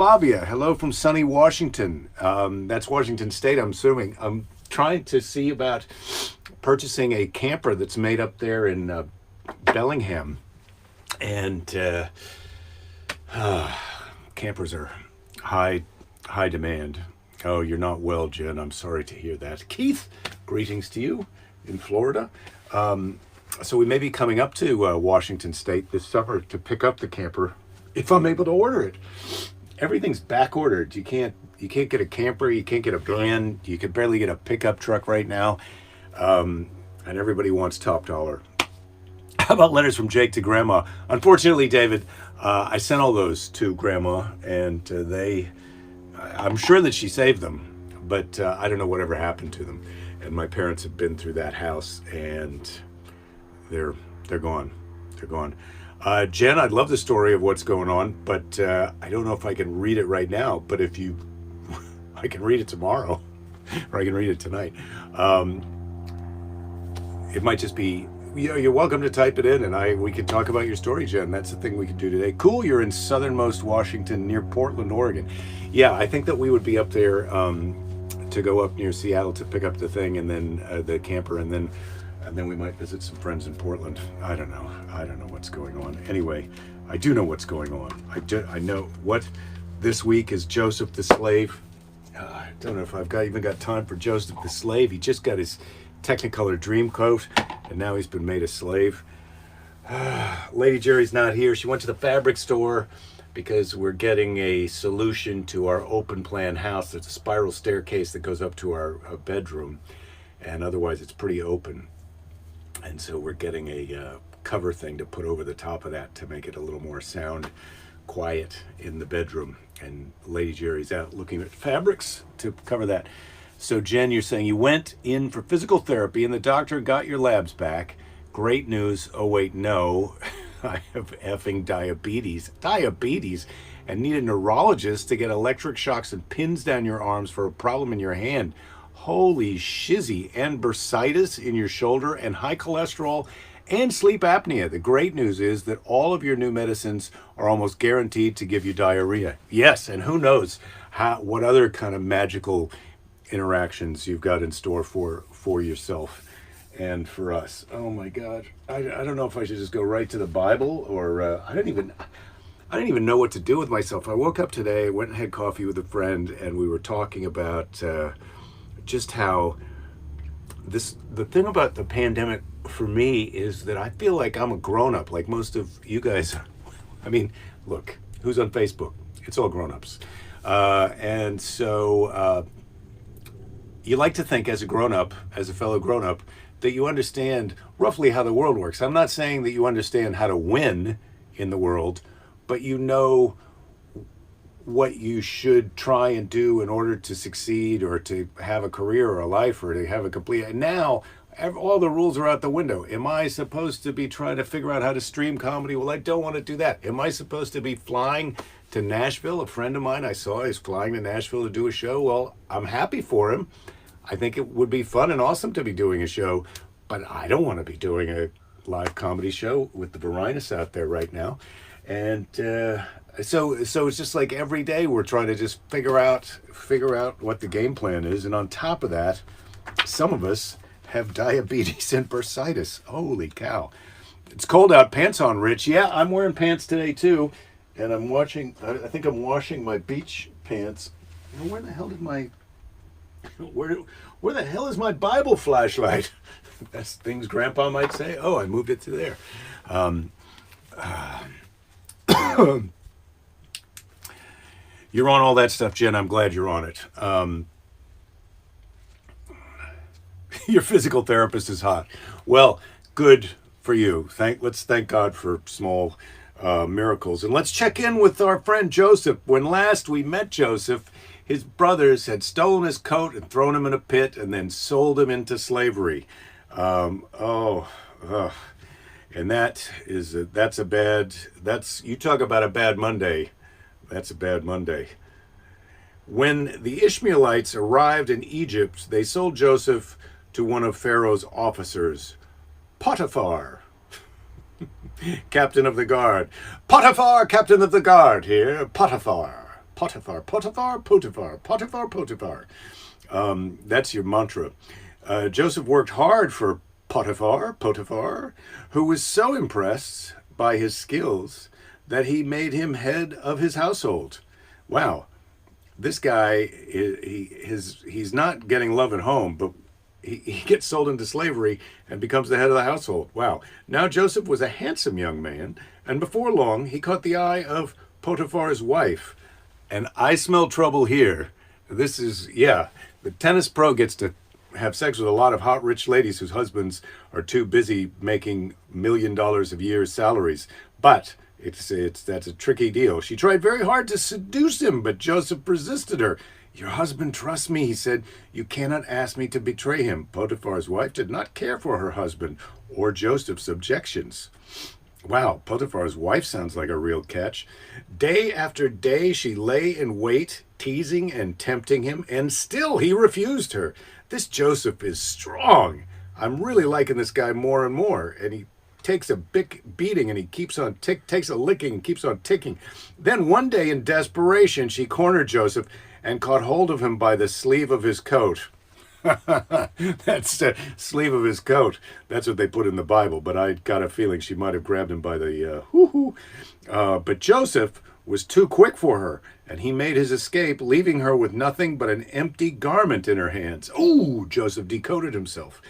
Fabia, hello from sunny Washington. That's Washington State, I'm assuming. I'm trying to see about purchasing a camper that's made up there in Bellingham. And campers are high, high demand. Oh, you're not well, Jen. I'm sorry to hear that. Keith, greetings to you in Florida. So we may be coming up to Washington State this summer to pick up the camper if I'm able to order it. Everything's back ordered. You can't get a camper, you can't get a van, you can barely get a pickup truck right now, and everybody wants top dollar. How about letters from Jake to Grandma? Unfortunately, David, I sent all those to Grandma, and I'm sure that she saved them, but I don't know whatever happened to them. And my parents have been through that house, and they're gone. They're gone. Jen, I'd love the story of what's going on, but I don't know if I can read it right now. But if you, I can read it tomorrow, or I can read it tonight. It might just be, you're welcome to type it in, and we can talk about your story, Jen. That's the thing we can do today. Cool, you're in southernmost Washington, near Portland, Oregon. Yeah, I think that we would be up there to go up near Seattle to pick up the thing, and then the camper, and then we might visit some friends in Portland. I don't know what's going on. Anyway, I do know what's going on. I know what this week is Joseph the Slave. I don't know if I've even got time for Joseph the Slave. He just got his Technicolor dream coat, and now he's been made a slave. Lady Jerry's not here. She went to the fabric store because we're getting a solution to our open plan house. There's a spiral staircase that goes up to our bedroom, and otherwise it's pretty open. And so we're getting a cover thing to put over the top of that to make it a little more sound quiet in the bedroom. And Lady Jerry's out looking at fabrics to cover that. So Jen, you're saying you went in for physical therapy and the doctor got your labs back. Great news. Oh wait, no. I have effing diabetes. Diabetes. And need a neurologist to get electric shocks and pins down your arms for a problem in your hand. Holy shizzy, and bursitis in your shoulder, and high cholesterol, and sleep apnea. The great news is that all of your new medicines are almost guaranteed to give you diarrhea. Yes, and who knows what other kind of magical interactions you've got in store for yourself and for us. Oh my God, I don't know if I should just go right to the Bible, or I didn't even know what to do with myself. I woke up today, went and had coffee with a friend, and we were talking about just how the thing about the pandemic for me is that I feel like I'm a grown-up, like most of you guys. I mean, look, who's on Facebook? It's all grown-ups. And so you like to think as a grown-up, as a fellow grown-up, that you understand roughly how the world works. I'm not saying that you understand how to win in the world, but you know what you should try and do in order to succeed, or to have a career or a life, or to have a complete. And now all the rules are out the window. Am I supposed to be trying to figure out how to stream comedy? Well, I don't want to do that. Am I supposed to be flying to Nashville? A friend of mine I saw is flying to Nashville to do a show. Well, I'm happy for him. I think it would be fun and awesome to be doing a show, but I don't want to be doing a live comedy show with the Varinus out there right now. And so it's just like every day we're trying to just figure out what the game plan is. And on top of that, some of us have diabetes and bursitis. Holy cow. It's cold out. Pants on, Rich. Yeah, I'm wearing pants today too. And I think I'm washing my beach pants. Where the hell did where the hell is my Bible flashlight? That's things Grandpa might say. Oh, I moved it to there. You're on all that stuff, Jen. I'm glad you're on it. Your physical therapist is hot. Well, good for you. Let's thank God for small miracles. And let's check in with our friend Joseph. When last we met Joseph, his brothers had stolen his coat and thrown him in a pit and then sold him into slavery. And you talk about a bad Monday. That's a bad Monday. When the Ishmaelites arrived in Egypt, they sold Joseph to one of Pharaoh's officers, Potiphar, captain of the guard. Potiphar, captain of the guard here. Potiphar. Potiphar, Potiphar, Potiphar, Potiphar, Potiphar. That's your mantra. Joseph worked hard for Potiphar, who was so impressed by his skills that he made him head of his household. Wow, this guy, he's not getting love at home, but he gets sold into slavery and becomes the head of the household. Wow. Now Joseph was a handsome young man, and before long he caught the eye of Potiphar's wife. And I smell trouble here. This is, yeah, the tennis pro gets to have sex with a lot of hot rich ladies whose husbands are too busy making $1 million a year salaries. But that's a tricky deal. She tried very hard to seduce him, but Joseph resisted her. Your husband trusts me, he said. You cannot ask me to betray him. Potiphar's wife did not care for her husband or Joseph's objections. Wow, Potiphar's wife sounds like a real catch. Day after day she lay in wait, teasing and tempting him, and still he refused her. This Joseph is strong. I'm really liking this guy more and more. And he takes a big beating and he keeps on takes a licking and keeps on ticking. Then one day in desperation she cornered Joseph and caught hold of him by the sleeve of his coat. That's the sleeve of his coat. That's what they put in the Bible, but I got a feeling she might have grabbed him by the but Joseph was too quick for her, and he made his escape, leaving her with nothing but an empty garment in her hands. Ooh, Joseph decoded himself.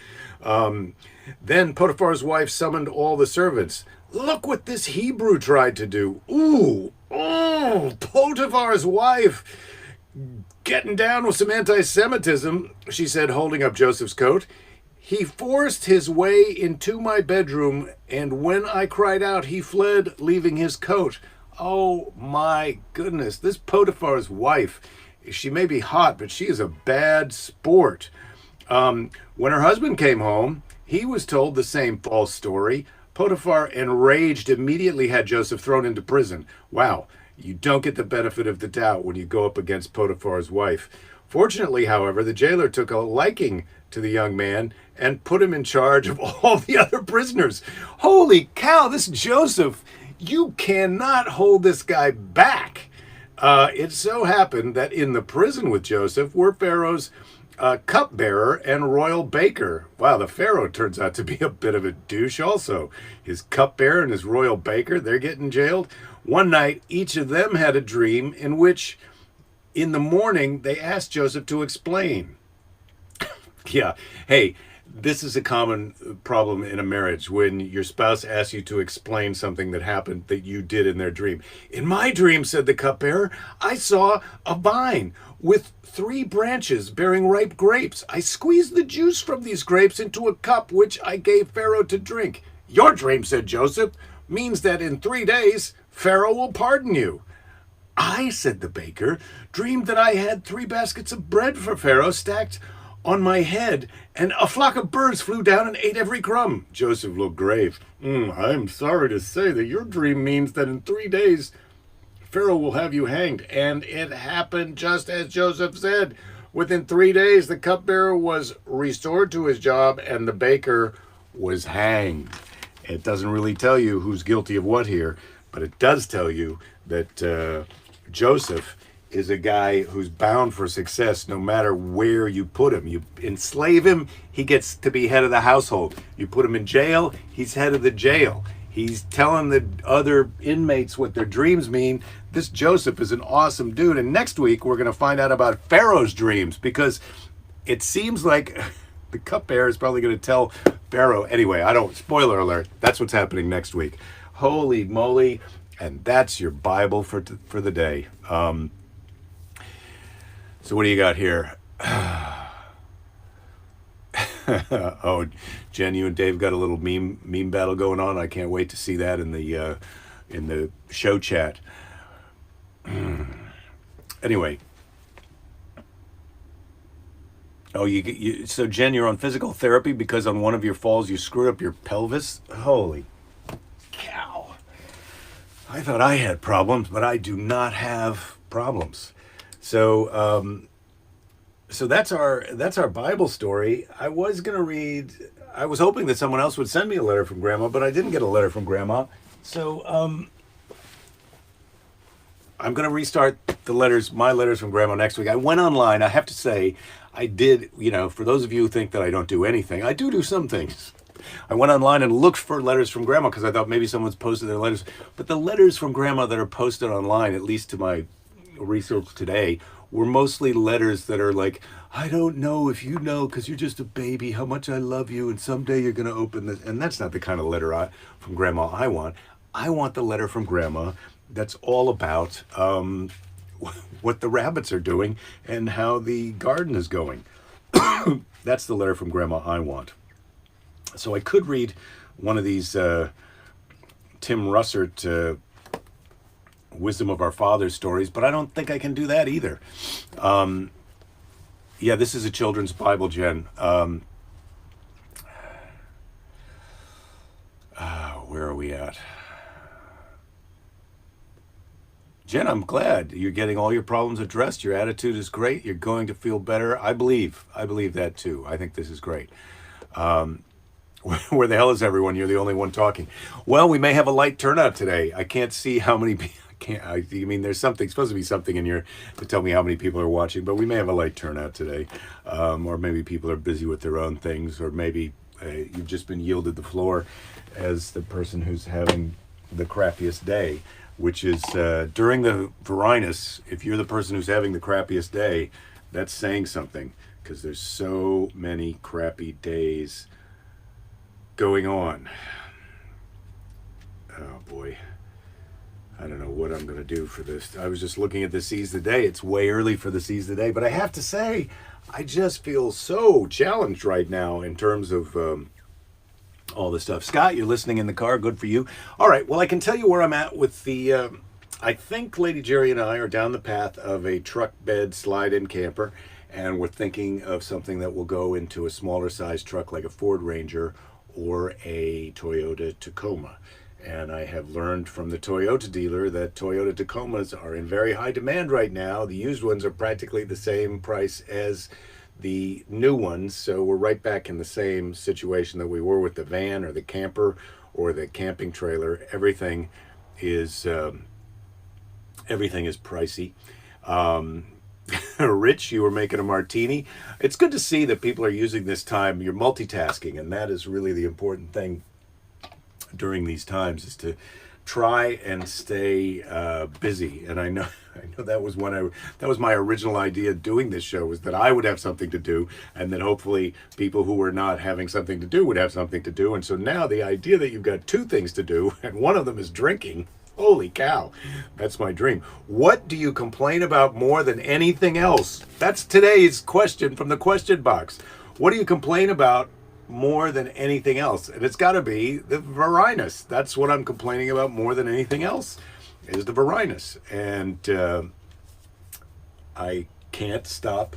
Then Potiphar's wife summoned all the servants. Look what this Hebrew tried to do. Ooh, oh, Potiphar's wife. Getting down with some anti-Semitism, she said, holding up Joseph's coat. He forced his way into my bedroom, and when I cried out, he fled, leaving his coat. Oh my goodness, this Potiphar's wife, she may be hot, but she is a bad sport. When her husband came home, he was told the same false story. Potiphar, enraged, immediately had Joseph thrown into prison. Wow. You don't get the benefit of the doubt when you go up against Potiphar's wife. Fortunately, however, the jailer took a liking to the young man and put him in charge of all the other prisoners. Holy cow, this Joseph, you cannot hold this guy back. It so happened that in the prison with Joseph were Pharaoh's cupbearer and royal baker. Wow, the Pharaoh turns out to be a bit of a douche also. His cupbearer and his royal baker, they're getting jailed. One night, each of them had a dream in which, in the morning, they asked Joseph to explain. Yeah, hey, this is a common problem in a marriage when your spouse asks you to explain something that happened that you did in their dream. In my dream, said the cupbearer, I saw a vine with 3 branches bearing ripe grapes. I squeezed the juice from these grapes into a cup, which I gave Pharaoh to drink. Your dream, said Joseph, means that in 3 days, Pharaoh will pardon you. I, said the baker, dreamed that I had 3 baskets of bread for Pharaoh stacked on my head, and a flock of birds flew down and ate every crumb. Joseph looked grave. I'm sorry to say that your dream means that in 3 days, Pharaoh will have you hanged. And it happened just as Joseph said. Within 3 days, the cupbearer was restored to his job, and the baker was hanged. It doesn't really tell you who's guilty of what here, but it does tell you that Joseph is a guy who's bound for success no matter where you put him. You enslave him, he gets to be head of the household. You put him in jail, he's head of the jail. He's telling the other inmates what their dreams mean. This Joseph is an awesome dude. And next week, we're going to find out about Pharaoh's dreams, because it seems like the cupbearer is probably going to tell Pharaoh. Anyway, spoiler alert, that's what's happening next week. Holy moly. And that's your Bible for the day. So what do you got here? Oh, Jen, you and Dave got a little meme battle going on. I can't wait to see that in the show chat. Anyway. Oh, so Jen, you're on physical therapy because on one of your falls you screwed up your pelvis? Holy cow. I thought I had problems, but I do not have problems. So that's our Bible story. I was hoping that someone else would send me a letter from Grandma, but I didn't get a letter from Grandma. So I'm going to restart my letters from Grandma next week. I went online. I have to say, I did, for those of you who think that I don't do anything, I do some things. I went online and looked for letters from Grandma because I thought maybe someone's posted their letters. But the letters from Grandma that are posted online, at least to my research today, were mostly letters that are like, I don't know if you know because you're just a baby how much I love you and someday you're going to open this. And that's not the kind of letter from Grandma I want. I want the letter from Grandma that's all about what the rabbits are doing and how the garden is going. That's the letter from Grandma I want. So I could read one of these Tim Russert Wisdom of Our Fathers stories, but I don't think I can do that either. Yeah, this is a children's Bible, Jen. Where are we at? Jen, I'm glad you're getting all your problems addressed. Your attitude is great. You're going to feel better. I believe that too. I think this is great. Where the hell is everyone? You're the only one talking. Well, we may have a light turnout today. I can't see how many people. There's supposed to be something in here to tell me how many people are watching, but we may have a light turnout today. Or maybe people are busy with their own things, or maybe you've just been yielded the floor as the person who's having the crappiest day, which is during the Varinus. If you're the person who's having the crappiest day, that's saying something, because there's so many crappy days going on. Oh boy. I don't know what I'm going to do for this. I was just looking at the Seize the Day. It's way early for the Seize the Day, but I have to say, I just feel so challenged right now in terms of all this stuff. Scott, you're listening in the car. Good for you. All right. Well, I can tell you where I'm at with the, I think Lady Jerry and I are down the path of a truck bed slide-in camper, and we're thinking of something that will go into a smaller size truck like a Ford Ranger or a Toyota Tacoma. And I have learned from the Toyota dealer that Toyota Tacomas are in very high demand right now. The used ones are practically the same price as the new ones. So we're right back in the same situation that we were with the van or the camper or the camping trailer. Everything is pricey. Rich, you were making a martini. It's good to see that people are using this time. You're multitasking, and that is really the important thing during these times, is to try and stay busy. And I know that was my original idea doing this show, was that I would have something to do, and then hopefully people who were not having something to do would have something to do. And so now the idea that you've got two things to do, and one of them is drinking. Holy cow, that's my dream. What do you complain about more than anything else? That's today's question from the question box. What do you complain about more than anything else? And it's got to be the Varinus. That's what I'm complaining about more than anything else, is the Varinus. And I can't stop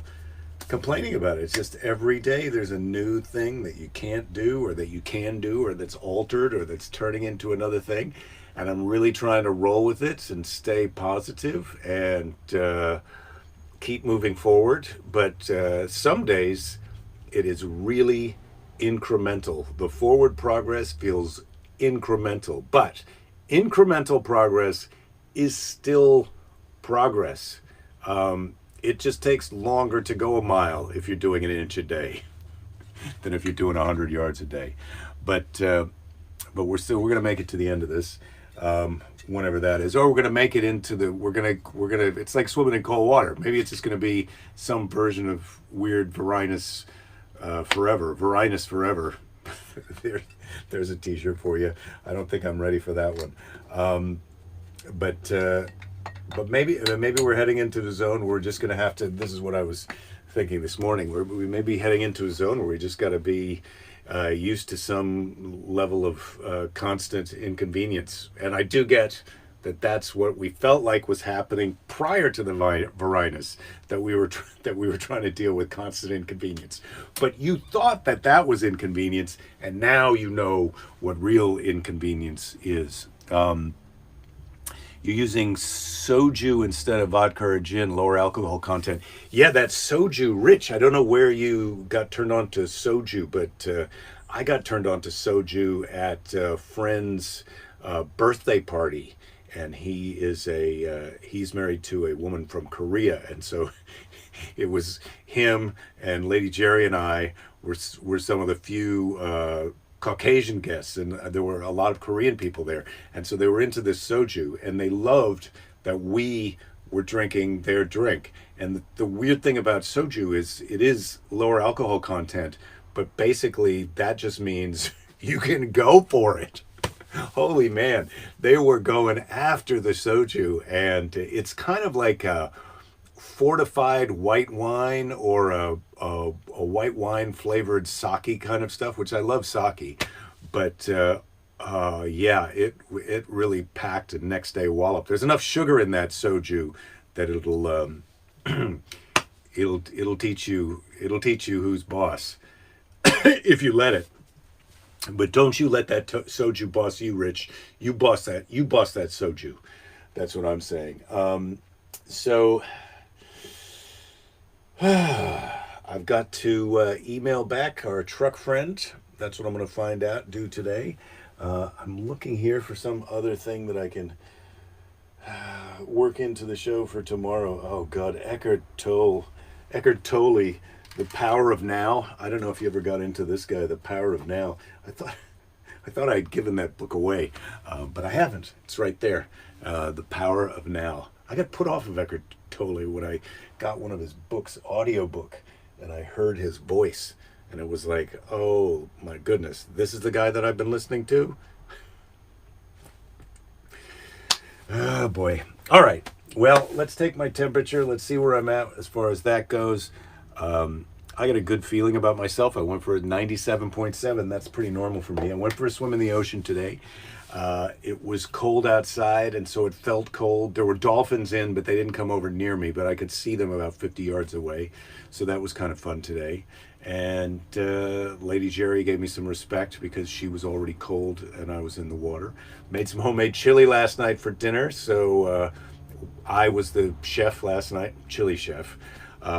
complaining about it. It's just every day there's a new thing that you can't do, or that you can do, or that's altered, or that's turning into another thing. And I'm really trying to roll with it and stay positive and keep moving forward. But some days it is really incremental. The forward progress feels incremental, but incremental progress is still progress. It just takes longer to go a mile if you're doing an inch a day than if you're doing 100 yards a day. But we're going to make it to the end of this, whenever that is, or we're going to make it into the, we're going to, it's like swimming in cold water. Maybe it's just going to be some version of weird Varinus forever. Varinus forever. There's a t-shirt for you. I don't think I'm ready for that one. But maybe we're heading into the zone where we're just going to have to, this is what I was thinking this morning, we may be heading into a zone where we just got to be used to some level of constant inconvenience. And I do get that that's what we felt like was happening prior to the Varinus, that we were trying to deal with constant inconvenience. But you thought that that was inconvenience, and now you know what real inconvenience is. You're using soju instead of vodka or gin, lower alcohol content. Yeah, that's soju rich. I don't know where you got turned on to soju, but I got turned on to soju at a friend's birthday party. and he's married to a woman from Korea, and so it was him and Lady Jerry and I were some of the few Caucasian guests, and there were a lot of Korean people there, and so they were into this soju, and they loved that we were drinking their drink. And the weird thing about soju is it is lower alcohol content, but basically that just means you can go for it. Holy man, they were going after the soju, and it's kind of like a fortified white wine or a white wine flavored sake kind of stuff, which I love sake, but yeah, it really packed a next day wallop. There's enough sugar in that soju that it'll teach you who's boss if you let it. But don't you let that soju boss you, Rich. You boss that. You boss that soju. That's what I'm saying. So I've got to email back our truck friend. That's what I'm going to find out, do today. I'm looking here for some other thing that I can work into the show for tomorrow. Oh God, Eckhart Tolle, The Power of Now. I don't know if you ever got into this guy, The Power of Now. I thought I'd given that book away, but I haven't. It's right there, The Power of Now. I got put off of Eckhart Tolle when I got one of his books, audiobook, and I heard his voice, and it was like, oh my goodness, this is the guy that I've been listening to? Oh boy. All right. Well, let's take my temperature. Let's see where I'm at as far as that goes. I got a good feeling about myself. I went for a 97.7. That's pretty normal for me. I went for a swim in the ocean today. It was cold outside, and so it felt cold. There were dolphins in, but they didn't come over near me, but I could see them about 50 yards away. So that was kind of fun today. And Lady Jerry gave me some respect because she was already cold and I was in the water. Made some homemade chili last night for dinner. So I was the chef last night, chili chef,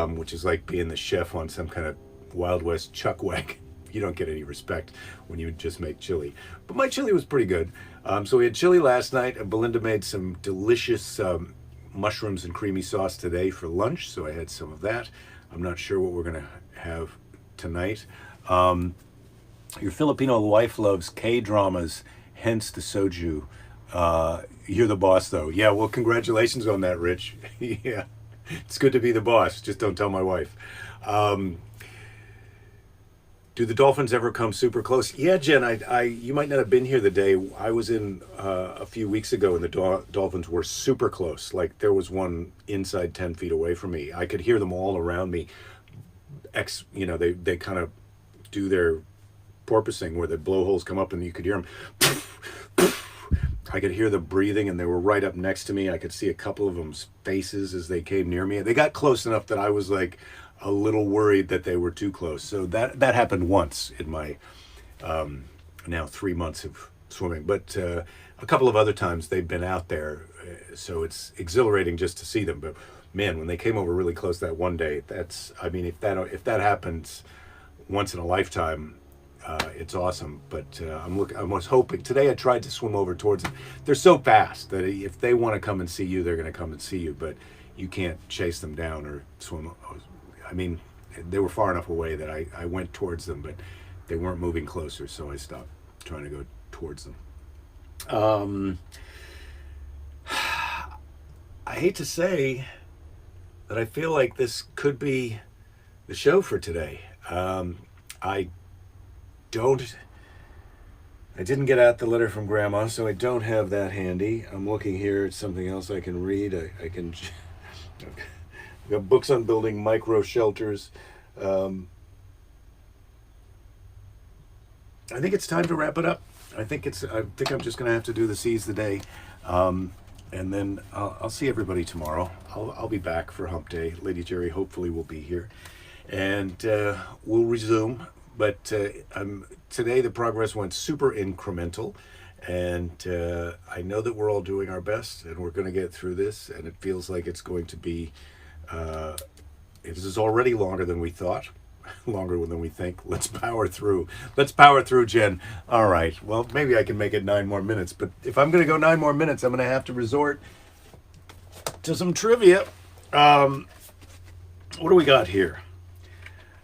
which is like being the chef on some kind of Wild West chuck wagon. You don't get any respect when you just make chili. But my chili was pretty good. So we had chili last night, and Belinda made some delicious mushrooms and creamy sauce today for lunch. So I had some of that. I'm not sure what we're going to have tonight. Your Filipino wife loves K-dramas, hence the soju. You're the boss, though. Yeah, well, congratulations on that, Rich. Yeah, it's good to be the boss. Just don't tell my wife. Do the dolphins ever come super close? Yeah, Jen, you might not have been here the day I was in a few weeks ago, and the dolphins were super close. Like there was one inside 10 feet away from me. I could hear them all around me. They kind of do their porpoising where the blowholes come up and you could hear them. I could hear the breathing, and they were right up next to me. I could see a couple of them's faces as they came near me. They got close enough that I was like a little worried that they were too close. So that happened once in my now 3 months of swimming. But a couple of other times they've been out there, so it's exhilarating just to see them. But man, when they came over really close that one day, if that happens once in a lifetime, it's awesome. But I was hoping today. I tried to swim over towards them. They're so fast that if they want to come and see you, they're going to come and see you. But you can't chase them down or swim. I mean, they were far enough away that I went towards them, but they weren't moving closer, so I stopped trying to go towards them. I hate to say that I feel like this could be the show for today. I didn't get out the letter from Grandma, so I don't have that handy. I'm looking here at something else I can read. I've got books on building micro shelters. I think it's time to wrap it up. I think I'm just going to have to do the seize the day. And then I'll see everybody tomorrow. I'll be back for Hump Day. Lady Jerry hopefully will be here. And we'll resume. But today the progress went super incremental. And I know that we're all doing our best. And we're going to get through this. And it feels like it's going to be... it is already longer than we thought. longer than we think. Let's power through. Let's power through, Jen. All right. Well, maybe I can make it 9 more minutes, but if I'm going to go 9 more minutes, I'm going to have to resort to some trivia. What do we got here?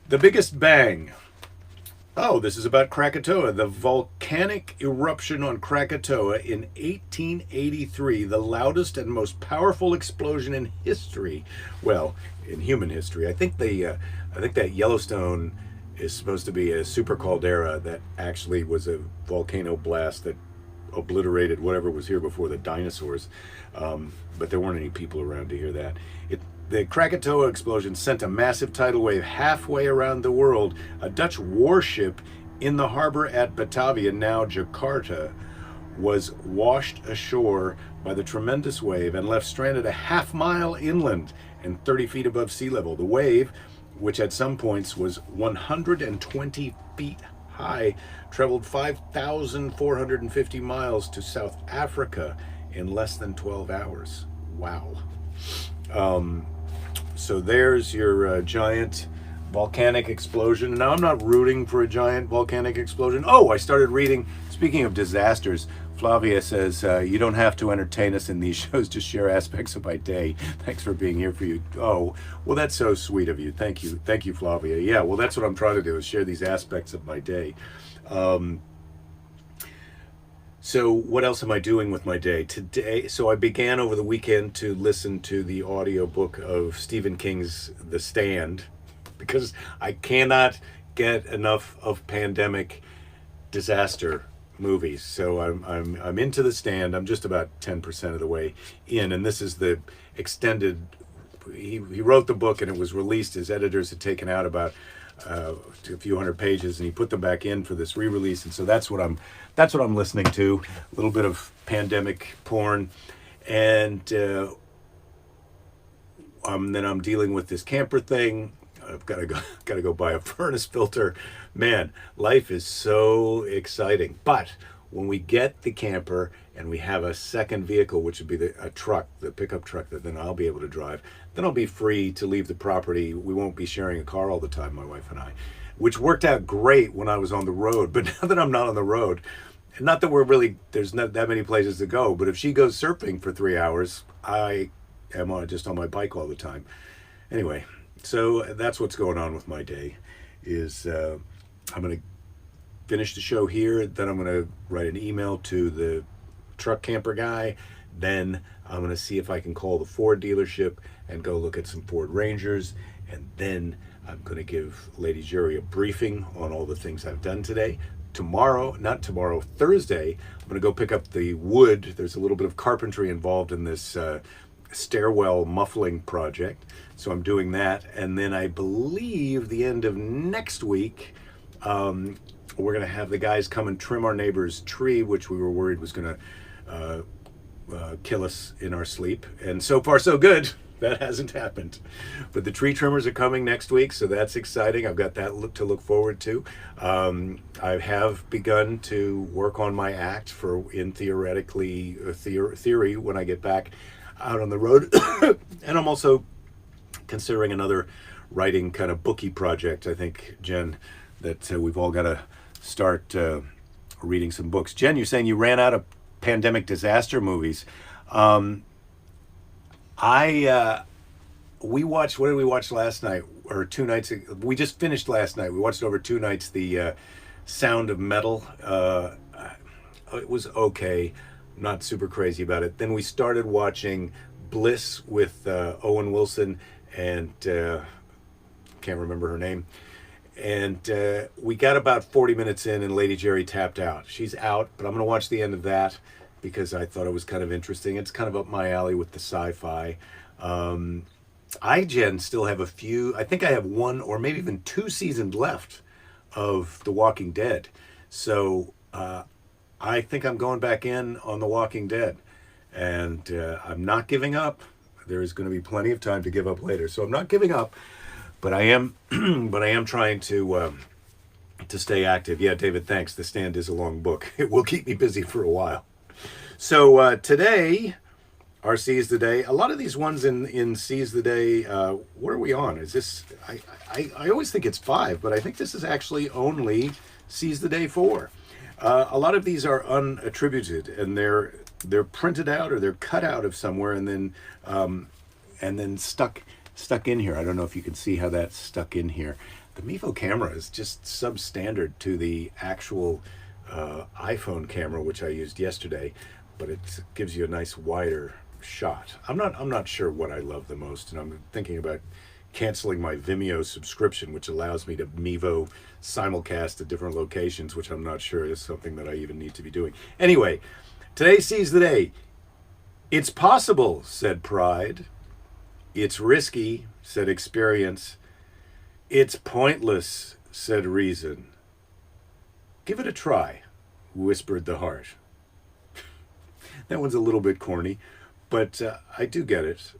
The biggest bang. Oh, this is about Krakatoa. The volcanic eruption on Krakatoa in 1883, the loudest and most powerful explosion in history. Well, in human history. I think that Yellowstone is supposed to be a super caldera that actually was a volcano blast that obliterated whatever was here before the dinosaurs. But there weren't any people around to hear that. The Krakatoa explosion sent a massive tidal wave halfway around the world. A Dutch warship in the harbor at Batavia, now Jakarta, was washed ashore by the tremendous wave and left stranded a half-mile inland and 30 feet above sea level. The wave, which at some points was 120 feet high, traveled 5,450 miles to South Africa in less than 12 hours. Wow. So there's your giant volcanic explosion. Now, I'm not rooting for a giant volcanic explosion. Oh, I started reading, speaking of disasters, Flavia says, you don't have to entertain us in these shows, just share aspects of my day. Thanks for being here for you. Oh, well, that's so sweet of you. Thank you. Thank you, Flavia. Yeah, well, that's what I'm trying to do, is share these aspects of my day. So what else am I doing with my day today? So I began over the weekend to listen to the audiobook of Stephen King's The Stand, because I cannot get enough of pandemic disaster movies. So I'm into The Stand. I'm just about 10% of the way in, and this is the extended. He wrote the book and it was released. His editors had taken out about a few hundred pages, and he put them back in for this re-release, and so that's what I'm listening to. A little bit of pandemic porn, and then I'm dealing with this camper thing. I've got to go buy a furnace filter. Man, life is so exciting. But when we get the camper and we have a second vehicle, which would be a truck, the pickup truck that then I'll be able to drive, then I'll be free to leave the property. We won't be sharing a car all the time, my wife and I, which worked out great when I was on the road. But now that I'm not on the road, and not that there's not that many places to go, but if she goes surfing for 3 hours, I am just on my bike all the time. Anyway, so that's what's going on with my day. Is I'm going to finish the show here, then I'm going to write an email to the truck camper guy, then I'm going to see if I can call the Ford dealership and go look at some Ford Rangers, and then I'm going to give Lady Jerry a briefing on all the things I've done today. Thursday, I'm going to go pick up the wood. There's a little bit of carpentry involved in this stairwell muffling project, so I'm doing that. And then I believe the end of next week, we're going to have the guys come and trim our neighbor's tree, which we were worried was going to kill us in our sleep. And so far, so good. That hasn't happened. But the tree trimmers are coming next week, so that's exciting. I've got that to look forward to. I have begun to work on my act in theory when I get back out on the road. And I'm also considering another writing kind of booky project, I think, Jen, that we've all got to start reading some books. Jen, you're saying you ran out of pandemic disaster movies. We watched, what did we watch last night, or 2 nights ago? We just finished last night. We watched over 2 nights the Sound of Metal. It was okay. I'm not super crazy about it. Then we started watching Bliss with Owen Wilson and can't remember her name. And we got about 40 minutes in and Lady Jerry tapped out. She's out, but I'm going to watch the end of that because I thought it was kind of interesting. It's kind of up my alley with the sci-fi. Jen, still have a few. I think I have 1 or maybe even 2 seasons left of The Walking Dead. So I think I'm going back in on The Walking Dead. And I'm not giving up. There is going to be plenty of time to give up later. So I'm not giving up, but I am trying to stay active. Yeah, David, thanks. The Stand is a long book. It will keep me busy for a while. So today Our Seize the Day. A lot of these ones in Seize the Day. What are we on? Is this? I always think it's 5, but I think this is actually only Seize the Day 4. A lot of these are unattributed, and they're printed out or they're cut out of somewhere, and then stuck in here. I don't know if you can see how that's stuck in here. The Mevo camera is just substandard to the actual iPhone camera, which I used yesterday, but it gives you a nice wider shot. I'm not sure what I love the most, and I'm thinking about canceling my Vimeo subscription, which allows me to Mevo simulcast at different locations, which I'm not sure is something that I even need to be doing. Anyway, today Seize the Day. It's possible, said pride. It's risky, said experience. It's pointless, said reason. Give it a try, whispered the heart. That one's a little bit corny, but I do get it.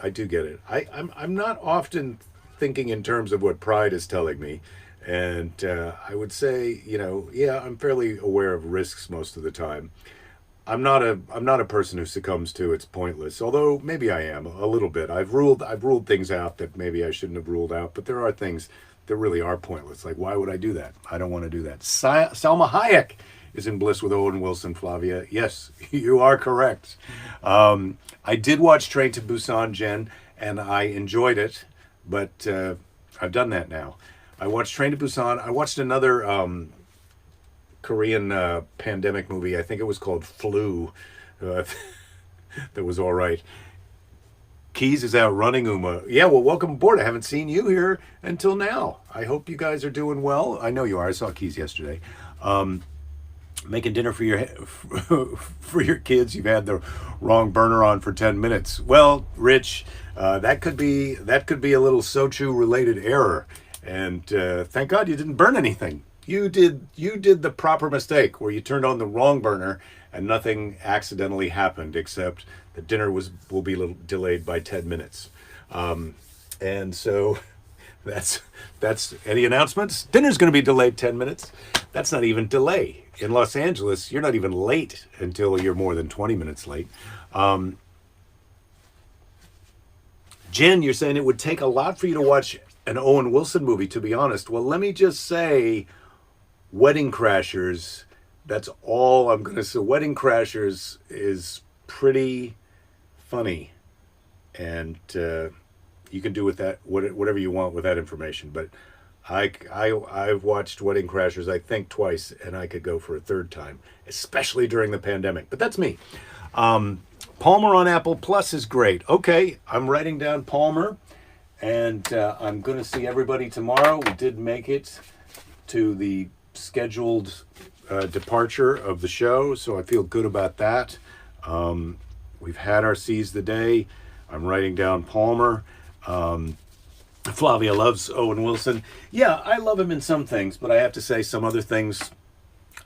I do get it. I'm not often thinking in terms of what pride is telling me, and I would say, yeah, I'm fairly aware of risks most of the time. I'm not a person who succumbs to it's pointless, although maybe I am a little bit. I've ruled things out that maybe I shouldn't have ruled out, but there are things that really are pointless. Like, why would I do that? I don't want to do that. Salma Hayek is in bliss with Owen Wilson, Flavia. Yes, you are correct. I did watch Train to Busan, Jen, and I enjoyed it, but I've done that now. I watched Train to Busan. I watched another Korean pandemic movie. I think it was called Flu. That was all right. Keys is out running, Uma. Yeah, well, welcome aboard. I haven't seen you here until now. I hope you guys are doing well. I know you are. I saw Keys yesterday. Making dinner for your for your kids. You've had the wrong burner on for 10 minutes. Well, Rich, that could be a little Sochu related error. And thank God you didn't burn anything. You did the proper mistake where you turned on the wrong burner and nothing accidentally happened except the dinner will be delayed by 10 minutes. And so that's any announcements? Dinner's going to be delayed 10 minutes. That's not even delay. In Los Angeles, you're not even late until you're more than 20 minutes late. Jen, you're saying it would take a lot for you to watch an Owen Wilson movie, to be honest. Well, let me just say, Wedding Crashers, that's all I'm going to say. Wedding Crashers is pretty funny, and you can do with that whatever you want with that information. But I've watched Wedding Crashers, I think, twice, and I could go for a third time, especially during the pandemic. But that's me. Palmer on Apple Plus is great. Okay, I'm writing down Palmer, and I'm going to see everybody tomorrow. We did make it to the scheduled departure of the show, so I feel good about that. We've had our Seize the Day. I'm writing down Palmer. Flavia loves Owen Wilson. Yeah, I love him in some things, but I have to say some other things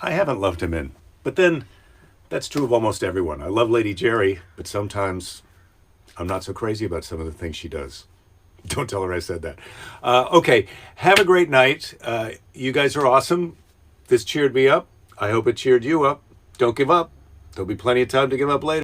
I haven't loved him in. But then that's true of almost everyone. I love Lady Jerry, but sometimes I'm not so crazy about some of the things she does. Don't tell her I said that. Okay, have a great night. You guys are awesome. This cheered me up. I hope it cheered you up. Don't give up. There'll be plenty of time to give up later.